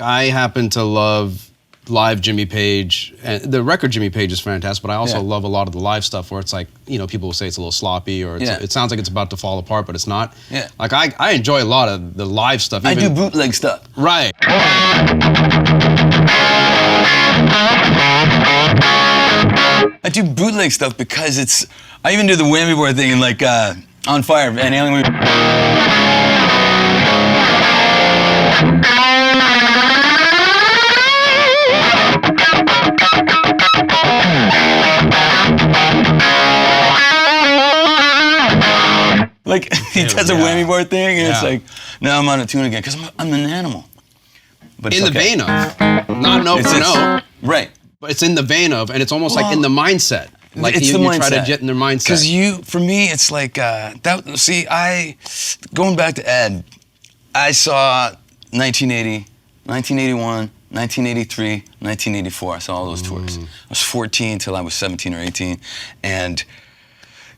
I happen to love live Jimmy Page, and the record Jimmy Page is fantastic, but I also love a lot of the live stuff where it's like, you know, people will say it's a little sloppy or it sounds like it's about to fall apart, but it's not. Yeah. Like I enjoy a lot of the live stuff. I do bootleg stuff. Right. I do bootleg stuff because it's, I even do the whammy board thing in like On Fire, Van Halen. Like he does a whammy board thing, and it's like, now I'm on a tune again because I'm an animal. But in the vein of, not note for note, right? But it's in the vein of, and it's almost like in the mindset. Like it's you the mindset. try to get in their mindset. Because for me, it's like that. See, going back to Ed, I saw 1980, 1981. 1983, 1984, I saw all those tours. I was 14 till I was 17 or 18, and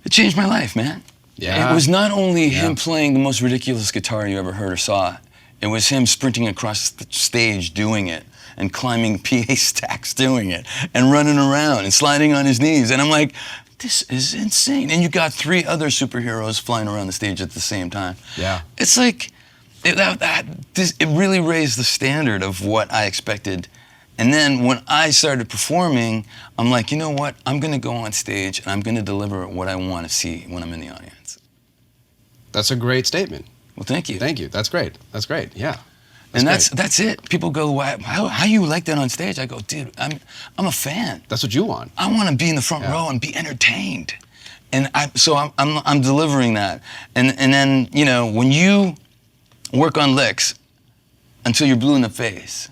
it changed my life, man. Yeah. It was not only him playing the most ridiculous guitar you ever heard or saw, it was him sprinting across the stage doing it, and climbing PA stacks doing it, and running around and sliding on his knees, and I'm like, this is insane. And you got 3 other superheroes flying around the stage at the same time. Yeah. It's like, it really raised the standard of what I expected. And then when I started performing, I'm like, you know what? I'm going to go on stage and I'm going to deliver what I want to see when I'm in the audience. That's a great statement. Well, thank you. Thank you. That's great. That's great. Yeah. That's it. People go, how you like that on stage? I go, dude, I'm a fan. That's what you want. I want to be in the front row and be entertained. And I'm delivering that. And then, you know, when you work on licks until you're blue in the face,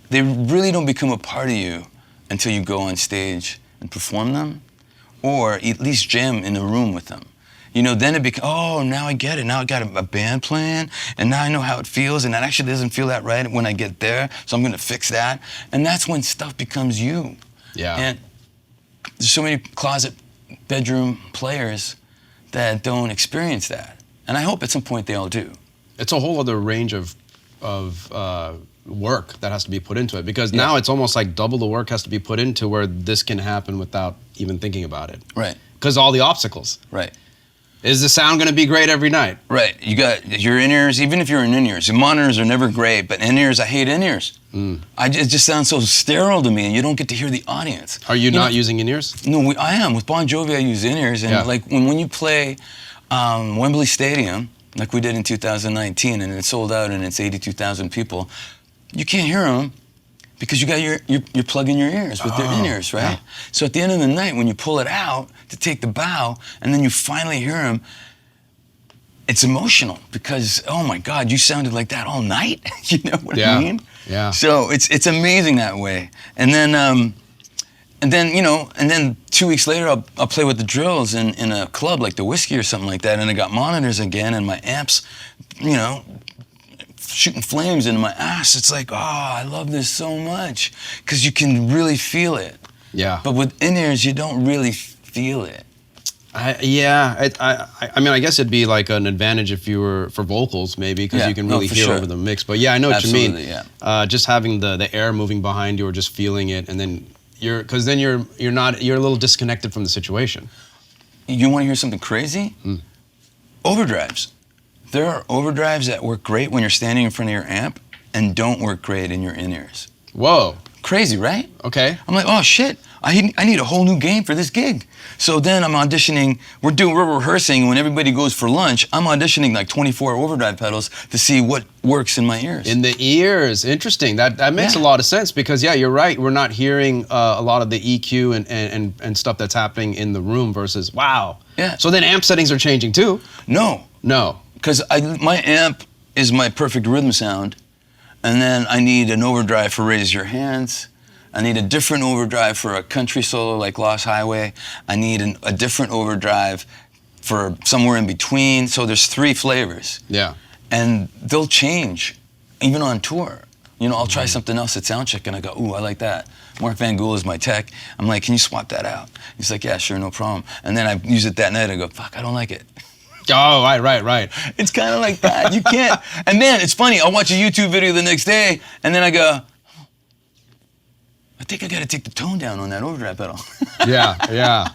they really don't become a part of you until you go on stage and perform them, or at least jam in a room with them. You know, then it becomes, oh, now I get it. Now I got a band playing, and now I know how it feels, and that actually doesn't feel that right when I get there, so I'm gonna fix that. And that's when stuff becomes you. Yeah. And there's so many closet bedroom players that don't experience that. And I hope at some point they all do. It's a whole other range of work that has to be put into it, because now it's almost like double the work has to be put into where this can happen without even thinking about it. Right. Because all the obstacles. Right. Is the sound going to be great every night? Right. You got your in-ears, even if you're in in-ears. The monitors are never great, but in-ears, I hate in-ears. It just sounds so sterile to me, and you don't get to hear the audience. Are you not using in-ears? No, I am. With Bon Jovi, I use in-ears, and like when you play Wembley Stadium, like we did in 2019, and it sold out and it's 82,000 people, you can't hear them because you got you're plugging your ears with their in-ears, right? Yeah. So at the end of the night, when you pull it out to take the bow, and then you finally hear them, it's emotional because, oh my God, you sounded like that all night. You know what I mean? Yeah. So it's amazing that way. And then you know, and then 2 weeks later, I'll play with the drills in a club like the Whiskey or something like that, and I got monitors again, and my amps, you know, shooting flames into my ass. It's like, oh, I love this so much, because you can really feel it. Yeah. But with in-ears, you don't really feel it. I mean, I guess it'd be like an advantage if you were for vocals, maybe, because you can really hear over the mix. But yeah, I know what you mean. Yeah. Just having the air moving behind you, or just feeling it, and then you're a little disconnected from the situation. You want to hear something crazy? Overdrives. There are overdrives that work great when you're standing in front of your amp and don't work great in your in-ears. Whoa. Crazy, right? Okay. I'm like, oh shit, I need a whole new game for this gig. So then I'm auditioning, we're rehearsing, when everybody goes for lunch, I'm auditioning like 24 overdrive pedals to see what works in my ears. In the ears, interesting. That makes a lot of sense, because yeah, you're right, we're not hearing a lot of the EQ and stuff that's happening in the room versus, wow. Yeah. So then amp settings are changing too? No. Because my amp is my perfect rhythm sound, and then I need an overdrive for Raise Your Hands. I need a different overdrive for a country solo like Lost Highway. I need a different overdrive for somewhere in between. So there's 3 flavors. Yeah. And they'll change, even on tour. You know, I'll try something else at soundcheck, and I go, ooh, I like that. Mark Van Gool is my tech. I'm like, can you swap that out? He's like, yeah, sure, no problem. And then I use it that night, I go, fuck, I don't like it. Oh, right. It's kind of like that. You can't. And then it's funny. I'll watch a YouTube video the next day, and then I go, I think I got to take the tone down on that overdrive pedal. Yeah.